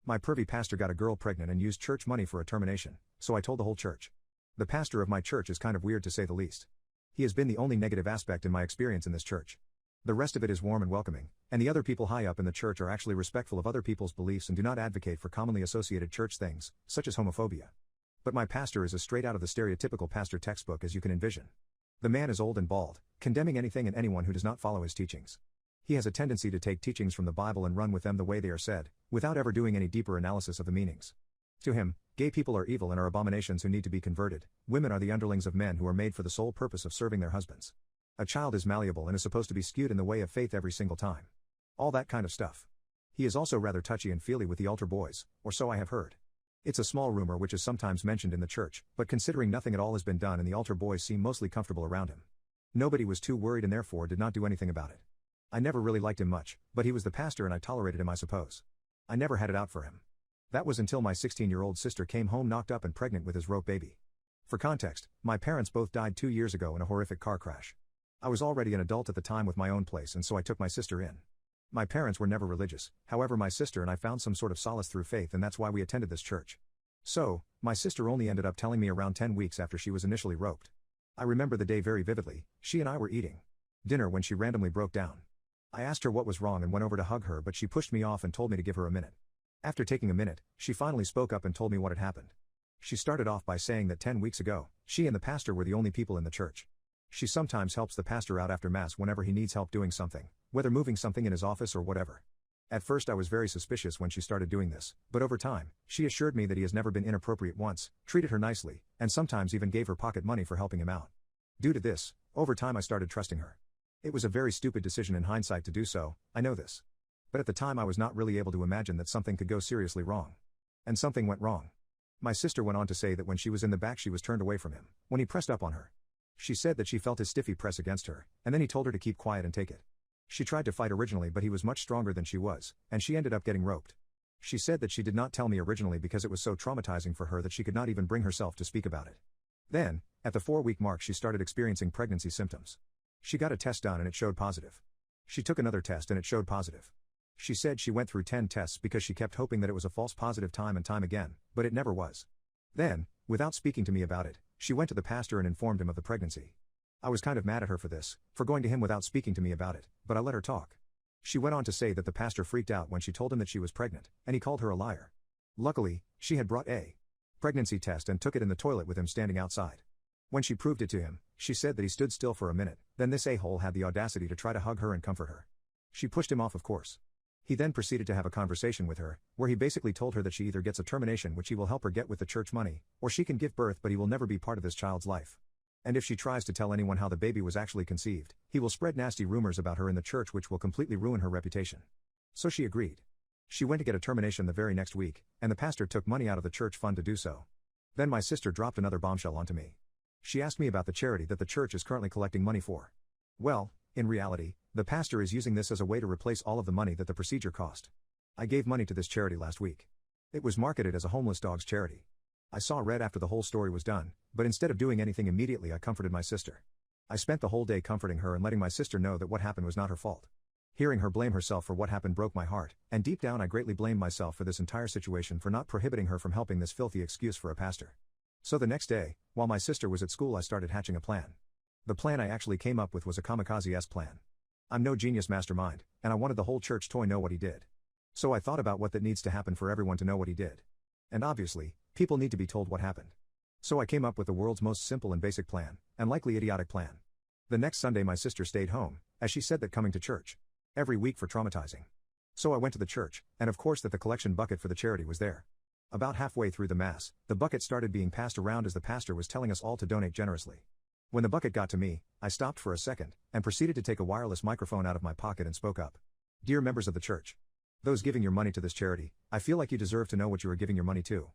My pervy pastor got a girl pregnant and used church money for a termination, so I told the whole church. The pastor of my church is kind of weird to say the least. He has been the only negative aspect in my experience in this church. The rest of it is warm and welcoming, and the other people high up in the church are actually respectful of other people's beliefs and do not advocate for commonly associated church things, such as homophobia. But my pastor is as straight out of the stereotypical pastor textbook as you can envision. The man is old and bald, condemning anything and anyone who does not follow his teachings. He has a tendency to take teachings from the Bible and run with them the way they are said, without ever doing any deeper analysis of the meanings. To him, gay people are evil and are abominations who need to be converted. Women are the underlings of men who are made for the sole purpose of serving their husbands. A child is malleable and is supposed to be skewed in the way of faith every single time. All that kind of stuff. He is also rather touchy and feely with the altar boys, or so I have heard. It's a small rumor which is sometimes mentioned in the church, but considering nothing at all has been done and the altar boys seem mostly comfortable around him. Nobody was too worried and therefore did not do anything about it. I never really liked him much, but he was the pastor and I tolerated him, I suppose. I never had it out for him. That was until my 16-year-old sister came home knocked up and pregnant with his rope baby. For context, my parents both died 2 years ago in a horrific car crash. I was already an adult at the time with my own place and so I took my sister in. My parents were never religious, however my sister and I found some sort of solace through faith and that's why we attended this church. So, my sister only ended up telling me around 10 weeks after she was initially roped. I remember the day very vividly. She and I were eating dinner when she randomly broke down. I asked her what was wrong and went over to hug her, but she pushed me off and told me to give her a minute. After taking a minute, she finally spoke up and told me what had happened. She started off by saying that 10 weeks ago, she and the pastor were the only people in the church. She sometimes helps the pastor out after Mass whenever he needs help doing something, whether moving something in his office or whatever. At first I was very suspicious when she started doing this, but over time, she assured me that he has never been inappropriate once, treated her nicely, and sometimes even gave her pocket money for helping him out. Due to this, over time I started trusting her. It was a very stupid decision in hindsight to do so, I know this. But at the time I was not really able to imagine that something could go seriously wrong. And something went wrong. My sister went on to say that when she was in the back she was turned away from him, when he pressed up on her. She said that she felt his stiffy press against her, and then he told her to keep quiet and take it. She tried to fight originally but he was much stronger than she was, and she ended up getting roped. She said that she did not tell me originally because it was so traumatizing for her that she could not even bring herself to speak about it. Then, at the 4-week mark she started experiencing pregnancy symptoms. She got a test done and it showed positive. She took another test and it showed positive. She said she went through 10 tests because she kept hoping that it was a false positive time and time again, but it never was. Then, without speaking to me about it, she went to the pastor and informed him of the pregnancy. I was kind of mad at her for this, for going to him without speaking to me about it, but I let her talk. She went on to say that the pastor freaked out when she told him that she was pregnant, and he called her a liar. Luckily, she had brought a pregnancy test and took it in the toilet with him standing outside. When she proved it to him, she said that he stood still for a minute, then this a-hole had the audacity to try to hug her and comfort her. She pushed him off, of course. He then proceeded to have a conversation with her, where he basically told her that she either gets a termination which he will help her get with the church money, or she can give birth but he will never be part of this child's life. And if she tries to tell anyone how the baby was actually conceived, he will spread nasty rumors about her in the church which will completely ruin her reputation. So she agreed. She went to get a termination the very next week, and the pastor took money out of the church fund to do so. Then my sister dropped another bombshell onto me. She asked me about the charity that the church is currently collecting money for. Well, in reality, the pastor is using this as a way to replace all of the money that the procedure cost. I gave money to this charity last week. It was marketed as a homeless dogs charity. I saw red after the whole story was done, but instead of doing anything immediately I comforted my sister. I spent the whole day comforting her and letting my sister know that what happened was not her fault. Hearing her blame herself for what happened broke my heart, and deep down I greatly blamed myself for this entire situation for not prohibiting her from helping this filthy excuse for a pastor. So the next day, while my sister was at school I started hatching a plan. The plan I actually came up with was a kamikaze-esque plan. I'm no genius mastermind, and I wanted the whole church to know what he did. So I thought about what that needs to happen for everyone to know what he did. And obviously, people need to be told what happened. So I came up with the world's most simple and basic plan, and likely idiotic plan. The next Sunday my sister stayed home, as she said that coming to church every week for traumatizing. So I went to the church, and of course that the collection bucket for the charity was there. About halfway through the Mass, the bucket started being passed around as the pastor was telling us all to donate generously. When the bucket got to me, I stopped for a second, and proceeded to take a wireless microphone out of my pocket and spoke up. Dear members of the church, those giving your money to this charity, I feel like you deserve to know what you are giving your money to.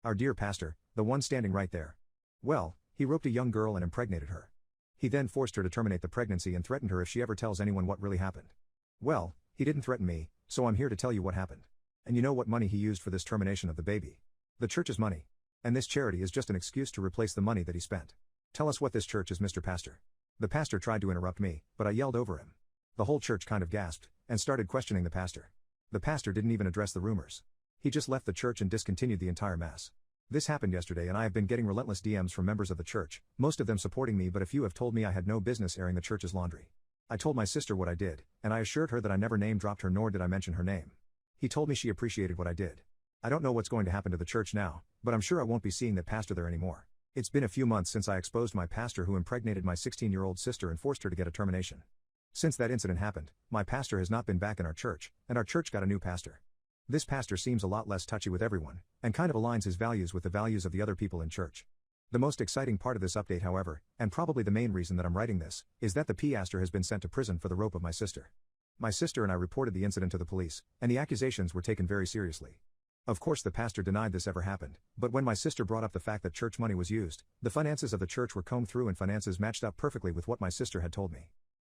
Our dear pastor, the one standing right there. Well, he roped a young girl and impregnated her. He then forced her to terminate the pregnancy and threatened her if she ever tells anyone what really happened. Well, he didn't threaten me, so I'm here to tell you what happened. And you know what money he used for this termination of the baby? The church's money. And this charity is just an excuse to replace the money that he spent. Tell us what this church is, Mr. Pastor. The pastor tried to interrupt me, but I yelled over him. The whole church kind of gasped, and started questioning the pastor. The pastor didn't even address the rumors. He just left the church and discontinued the entire mass. This happened yesterday and I have been getting relentless DMs from members of the church, most of them supporting me, but a few have told me I had no business airing the church's laundry. I told my sister what I did, and I assured her that I never name-dropped her nor did I mention her name. He told me she appreciated what I did. I don't know what's going to happen to the church now, but I'm sure I won't be seeing that pastor there anymore. It's been a few months since I exposed my pastor who impregnated my 16-year-old sister and forced her to get a termination. Since that incident happened, my pastor has not been back in our church, and our church got a new pastor. This pastor seems a lot less touchy with everyone, and kind of aligns his values with the values of the other people in church. The most exciting part of this update, however, and probably the main reason that I'm writing this, is that the pastor has been sent to prison for the rope of my sister. My sister and I reported the incident to the police, and the accusations were taken very seriously. Of course the pastor denied this ever happened, but when my sister brought up the fact that church money was used, the finances of the church were combed through and finances matched up perfectly with what my sister had told me.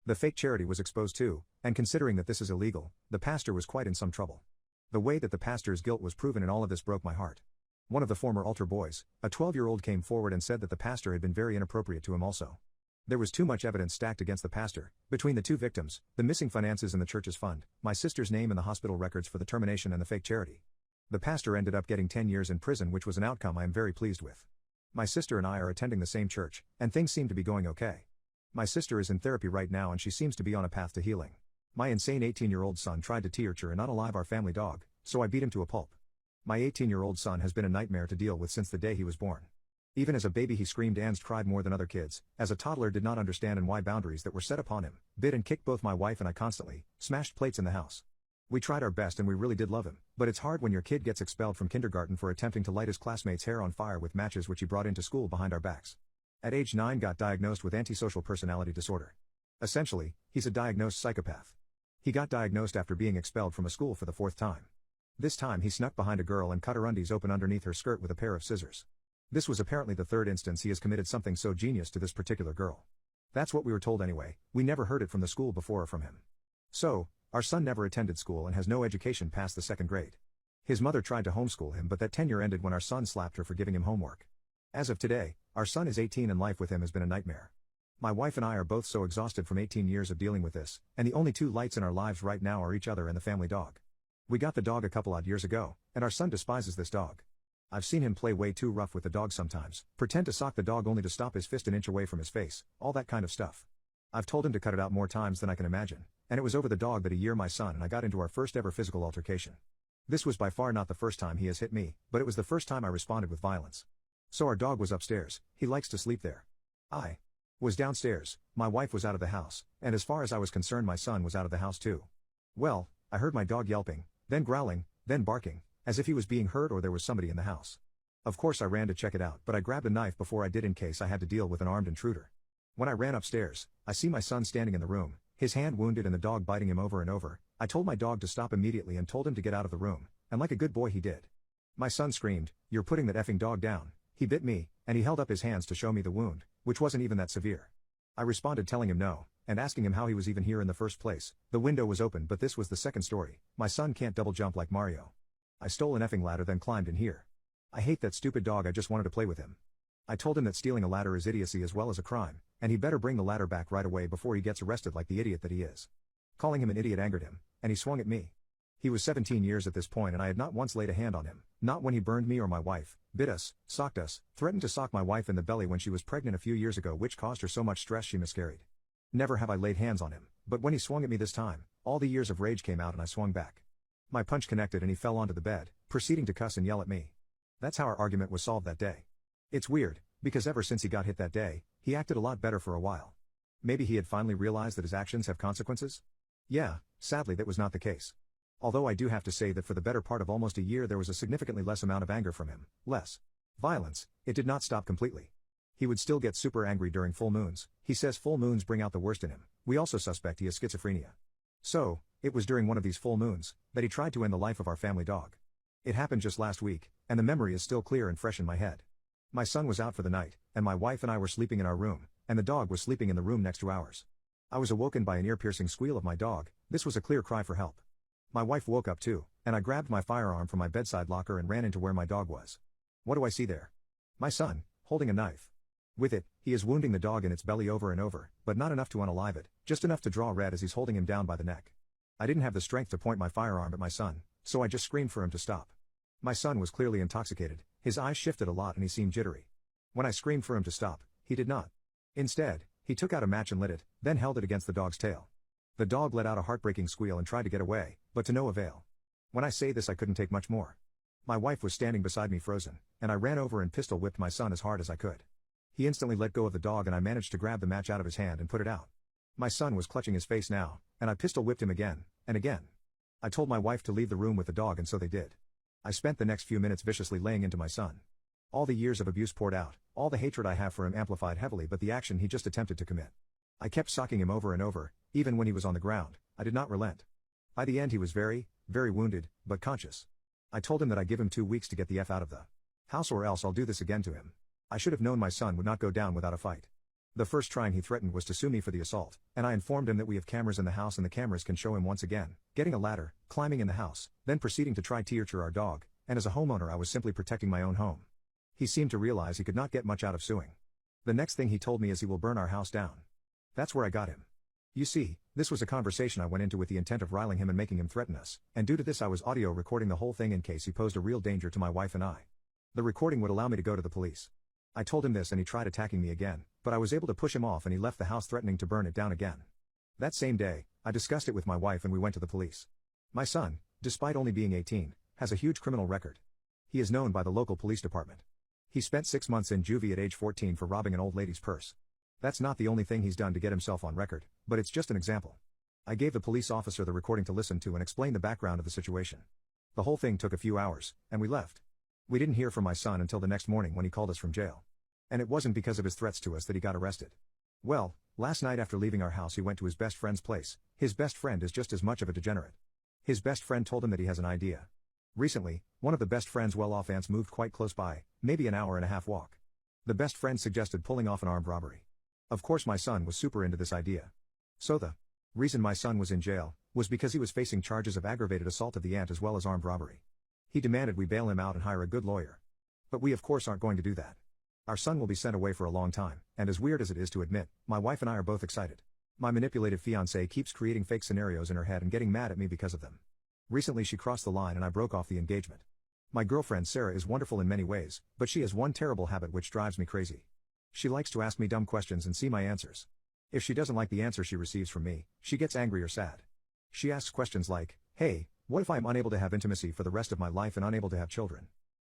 The fake charity was exposed too, and considering that this is illegal, the pastor was quite in some trouble. The way that the pastor's guilt was proven in all of this broke my heart. One of the former altar boys, a 12-year-old, came forward and said that the pastor had been very inappropriate to him also. There was too much evidence stacked against the pastor, between the two victims, the missing finances in the church's fund, my sister's name in the hospital records for the termination, and the fake charity. The pastor ended up getting 10 years in prison, which was an outcome I am very pleased with. My sister and I are attending the same church, and things seem to be going okay. My sister is in therapy right now and she seems to be on a path to healing. My insane 18-year-old son tried to torture and unalive our family dog, so I beat him to a pulp. My 18-year-old son has been a nightmare to deal with since the day he was born. Even as a baby he screamed and cried more than other kids, as a toddler did not understand and why boundaries that were set upon him, bit and kicked both my wife and I constantly, smashed plates in the house. We tried our best and we really did love him, but it's hard when your kid gets expelled from kindergarten for attempting to light his classmate's hair on fire with matches which he brought into school behind our backs. At age 9 got diagnosed with antisocial personality disorder. Essentially, he's a diagnosed psychopath. He got diagnosed after being expelled from a school for the 4th time. This time he snuck behind a girl and cut her undies open underneath her skirt with a pair of scissors. This was apparently the 3rd instance he has committed something so genius to this particular girl. That's what we were told anyway, we never heard it from the school before or from him. So, our son never attended school and has no education past the 2nd grade. His mother tried to homeschool him, but that tenure ended when our son slapped her for giving him homework. As of today, our son is 18 and life with him has been a nightmare. My wife and I are both so exhausted from 18 years of dealing with this, and the only two lights in our lives right now are each other and the family dog. We got the dog a couple odd years ago, and our son despises this dog. I've seen him play way too rough with the dog sometimes, pretend to sock the dog only to stop his fist an inch away from his face, all that kind of stuff. I've told him to cut it out more times than I can imagine, and it was over the dog that a year my son and I got into our first ever physical altercation. This was by far not the first time he has hit me, but it was the first time I responded with violence. So our dog was upstairs, he likes to sleep there. I was downstairs, my wife was out of the house, and as far as I was concerned my son was out of the house too. Well, I heard my dog yelping, then growling, then barking, as if he was being hurt or there was somebody in the house. Of course I ran to check it out, but I grabbed a knife before I did in case I had to deal with an armed intruder. When I ran upstairs, I see my son standing in the room, his hand wounded and the dog biting him over and over. I told my dog to stop immediately and told him to get out of the room, and like a good boy he did. My son screamed, "You're putting that effing dog down." He bit me, and he held up his hands to show me the wound, which wasn't even that severe. I responded telling him no, and asking him how he was even here in the first place. The window was open, but this was the 2nd story. My son can't double jump like Mario. I stole an effing ladder then climbed in here. I hate that stupid dog, I just wanted to play with him. I told him that stealing a ladder is idiocy as well as a crime, and he better bring the ladder back right away before he gets arrested like the idiot that he is. Calling him an idiot angered him, and he swung at me. He was 17 years at this point and I had not once laid a hand on him, not when he burned me or my wife, bit us, socked us, threatened to sock my wife in the belly when she was pregnant a few years ago, which caused her so much stress she miscarried. Never have I laid hands on him, but when he swung at me this time, all the years of rage came out and I swung back. My punch connected and he fell onto the bed, proceeding to cuss and yell at me. That's how our argument was solved that day. It's weird, because ever since he got hit that day, he acted a lot better for a while. Maybe he had finally realized that his actions have consequences? Yeah, sadly that was not the case. Although I do have to say that for the better part of almost a year there was a significantly less amount of anger from him, less violence. It did not stop completely. He would still get super angry during full moons. He says full moons bring out the worst in him. We also suspect he has schizophrenia. So, it was during one of these full moons that he tried to end the life of our family dog. It happened just last week, and the memory is still clear and fresh in my head. My son was out for the night, and my wife and I were sleeping in our room, and the dog was sleeping in the room next to ours. I was awoken by an ear-piercing squeal of my dog. This was a clear cry for help. My wife woke up too, and I grabbed my firearm from my bedside locker and ran into where my dog was. What do I see there? My son, holding a knife. With it, he is wounding the dog in its belly over and over, but not enough to unalive it, just enough to draw red as he's holding him down by the neck. I didn't have the strength to point my firearm at my son, so I just screamed for him to stop. My son was clearly intoxicated, his eyes shifted a lot and he seemed jittery. When I screamed for him to stop, he did not. Instead, he took out a match and lit it, then held it against the dog's tail. The dog let out a heartbreaking squeal and tried to get away, but to no avail. When I say this, I couldn't take much more. My wife was standing beside me frozen, and I ran over and pistol whipped my son as hard as I could. He instantly let go of the dog and I managed to grab the match out of his hand and put it out. My son was clutching his face now, and I pistol whipped him again, and again. I told my wife to leave the room with the dog and so they did. I spent the next few minutes viciously laying into my son. All the years of abuse poured out, all the hatred I have for him amplified heavily, but the action he just attempted to commit. I kept socking him over and over, even when he was on the ground, I did not relent. By the end he was very, very wounded, but conscious. I told him that I'd give him 2 weeks to get the F out of the house or else I'll do this again to him. I should have known my son would not go down without a fight. The first trying he threatened was to sue me for the assault, and I informed him that we have cameras in the house and the cameras can show him once again, getting a ladder, climbing in the house, then proceeding to try to torture our dog, and as a homeowner I was simply protecting my own home. He seemed to realize he could not get much out of suing. The next thing he told me is he will burn our house down. That's where I got him. You see, this was a conversation I went into with the intent of riling him and making him threaten us, and due to this I was audio recording the whole thing in case he posed a real danger to my wife and I. The recording would allow me to go to the police. I told him this and he tried attacking me again, but I was able to push him off and he left the house threatening to burn it down again. That same day, I discussed it with my wife and we went to the police. My son, despite only being 18, has a huge criminal record. He is known by the local police department. He spent 6 months in juvie at age 14 for robbing an old lady's purse. That's not the only thing he's done to get himself on record, but it's just an example. I gave the police officer the recording to listen to and explain the background of the situation. The whole thing took a few hours, and we left. We didn't hear from my son until the next morning when he called us from jail. And it wasn't because of his threats to us that he got arrested. Well, last night after leaving our house he went to his best friend's place. His best friend is just as much of a degenerate. His best friend told him that he has an idea. Recently, one of the best friend's well-off aunts moved quite close by, maybe an hour and a half walk. The best friend suggested pulling off an armed robbery. Of course my son was super into this idea. So the reason my son was in jail was because he was facing charges of aggravated assault of the aunt as well as armed robbery. He demanded we bail him out and hire a good lawyer. But we of course aren't going to do that. Our son will be sent away for a long time, and as weird as it is to admit, my wife and I are both excited. My manipulative fiancée keeps creating fake scenarios in her head and getting mad at me because of them. Recently she crossed the line and I broke off the engagement. My girlfriend Sarah is wonderful in many ways, but she has one terrible habit which drives me crazy. She likes to ask me dumb questions and see my answers. If she doesn't like the answer she receives from me, she gets angry or sad. She asks questions like, hey, what if I'm unable to have intimacy for the rest of my life and unable to have children?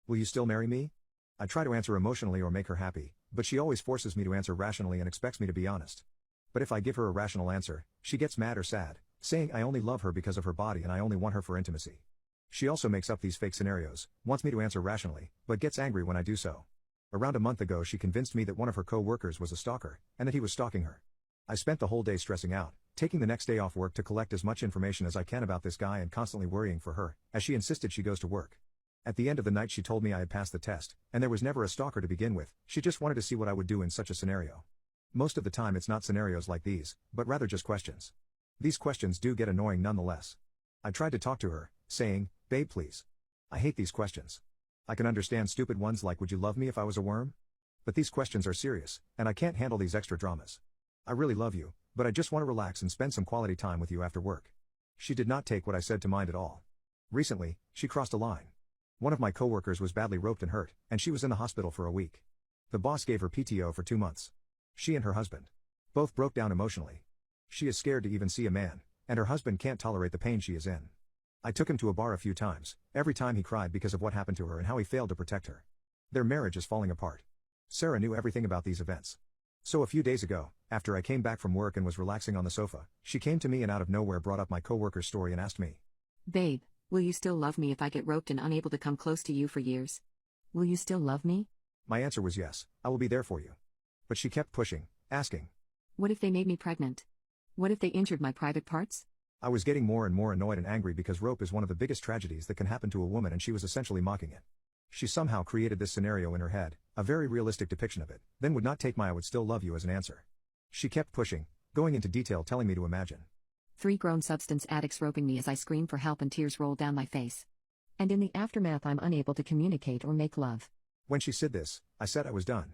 Will you still marry me? I try to answer emotionally or make her happy, but she always forces me to answer rationally and expects me to be honest. But if I give her a rational answer, she gets mad or sad, saying I only love her because of her body and I only want her for intimacy. She also makes up these fake scenarios, wants me to answer rationally, but gets angry when I do so. Around a month ago she convinced me that one of her co-workers was a stalker, and that he was stalking her. I spent the whole day stressing out, taking the next day off work to collect as much information as I can about this guy and constantly worrying for her, as she insisted she goes to work. At the end of the night she told me I had passed the test, and there was never a stalker to begin with, she just wanted to see what I would do in such a scenario. Most of the time it's not scenarios like these, but rather just questions. These questions do get annoying nonetheless. I tried to talk to her, saying, babe please. I hate these questions. I can understand stupid ones like would you love me if I was a worm? But these questions are serious, and I can't handle these extra dramas. I really love you, but I just want to relax and spend some quality time with you after work. She did not take what I said to mind at all. Recently, she crossed a line. One of my coworkers was badly roped and hurt, and she was in the hospital for a week. The boss gave her PTO for 2 months. She and her husband both broke down emotionally. She is scared to even see a man, and her husband can't tolerate the pain she is in. I took him to a bar a few times, every time he cried because of what happened to her and how he failed to protect her. Their marriage is falling apart. Sarah knew everything about these events. So a few days ago, after I came back from work and was relaxing on the sofa, she came to me and out of nowhere brought up my coworker's story and asked me, Babe, will you still love me if I get roped and unable to come close to you for years? Will you still love me? My answer was yes, I will be there for you. But she kept pushing, asking, What if they made me pregnant? What if they injured my private parts? I was getting more and more annoyed and angry because rope is one of the biggest tragedies that can happen to a woman and she was essentially mocking it. She somehow created this scenario in her head, a very realistic depiction of it, then would not take my I would still love you as an answer. She kept pushing, going into detail telling me to imagine 3 grown substance addicts roping me as I scream for help and tears roll down my face. And in the aftermath I'm unable to communicate or make love. When she said this, I said I was done.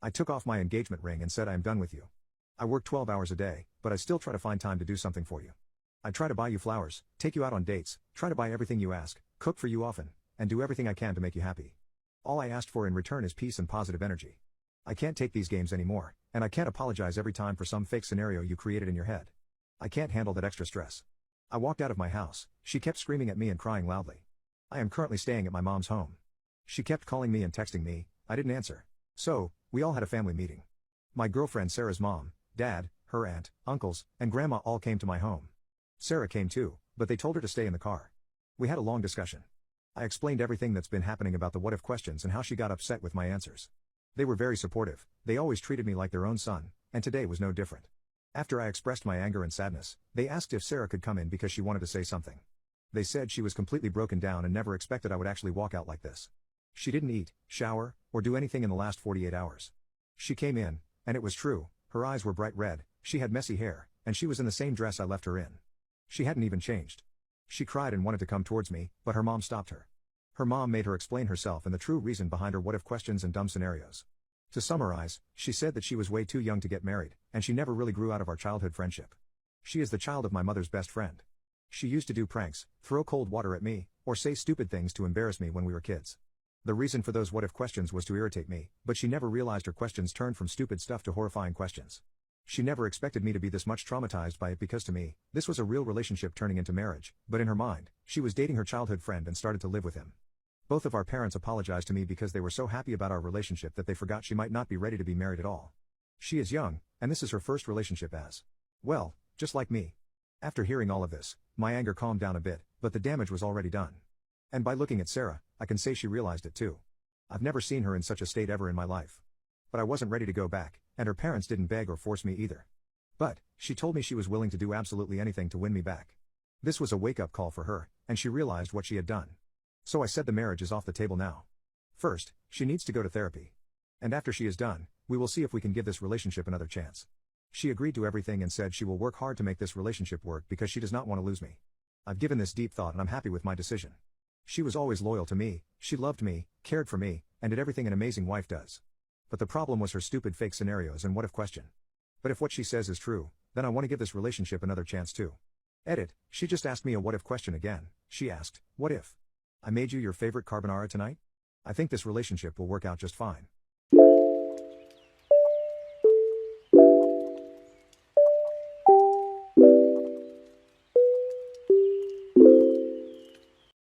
I took off my engagement ring and said I am done with you. I work 12 hours a day, but I still try to find time to do something for you. I try to buy you flowers, take you out on dates, try to buy everything you ask, cook for you often, and do everything I can to make you happy. All I asked for in return is peace and positive energy. I can't take these games anymore, and I can't apologize every time for some fake scenario you created in your head. I can't handle that extra stress. I walked out of my house. She kept screaming at me and crying loudly. I am currently staying at my mom's home. She kept calling me and texting me. I didn't answer. So, we all had a family meeting. My girlfriend Sarah's mom, dad, her aunt, uncles, and grandma all came to my home. Sarah came too, but they told her to stay in the car. We had a long discussion. I explained everything that's been happening about the what-if questions and how she got upset with my answers. They were very supportive, they always treated me like their own son, and today was no different. After I expressed my anger and sadness, they asked if Sarah could come in because she wanted to say something. They said she was completely broken down and never expected I would actually walk out like this. She didn't eat, shower, or do anything in the last 48 hours. She came in, and it was true, her eyes were bright red, she had messy hair, and she was in the same dress I left her in. She hadn't even changed. She cried and wanted to come towards me, but her mom stopped her. Her mom made her explain herself and the true reason behind her what-if questions and dumb scenarios. To summarize, she said that she was way too young to get married, and she never really grew out of our childhood friendship. She is the child of my mother's best friend. She used to do pranks, throw cold water at me, or say stupid things to embarrass me when we were kids. The reason for those what-if questions was to irritate me, but she never realized her questions turned from stupid stuff to horrifying questions. She never expected me to be this much traumatized by it because to me, this was a real relationship turning into marriage, but in her mind, she was dating her childhood friend and started to live with him. Both of our parents apologized to me because they were so happy about our relationship that they forgot she might not be ready to be married at all. She is young, and this is her first relationship as well, just like me. After hearing all of this, my anger calmed down a bit, but the damage was already done. And by looking at Sarah, I can say she realized it too. I've never seen her in such a state ever in my life. But I wasn't ready to go back, and her parents didn't beg or force me either. But, she told me she was willing to do absolutely anything to win me back. This was a wake-up call for her, and she realized what she had done. So I said the marriage is off the table now. First, she needs to go to therapy. And after she is done, we will see if we can give this relationship another chance. She agreed to everything and said she will work hard to make this relationship work because she does not want to lose me. I've given this deep thought and I'm happy with my decision. She was always loyal to me, she loved me, cared for me, and did everything an amazing wife does. But the problem was her stupid fake scenarios and what-if question. But if what she says is true, then I want to give this relationship another chance too. Edit, she just asked me a what-if question again. She asked, what if I made you your favorite carbonara tonight? I think this relationship will work out just fine.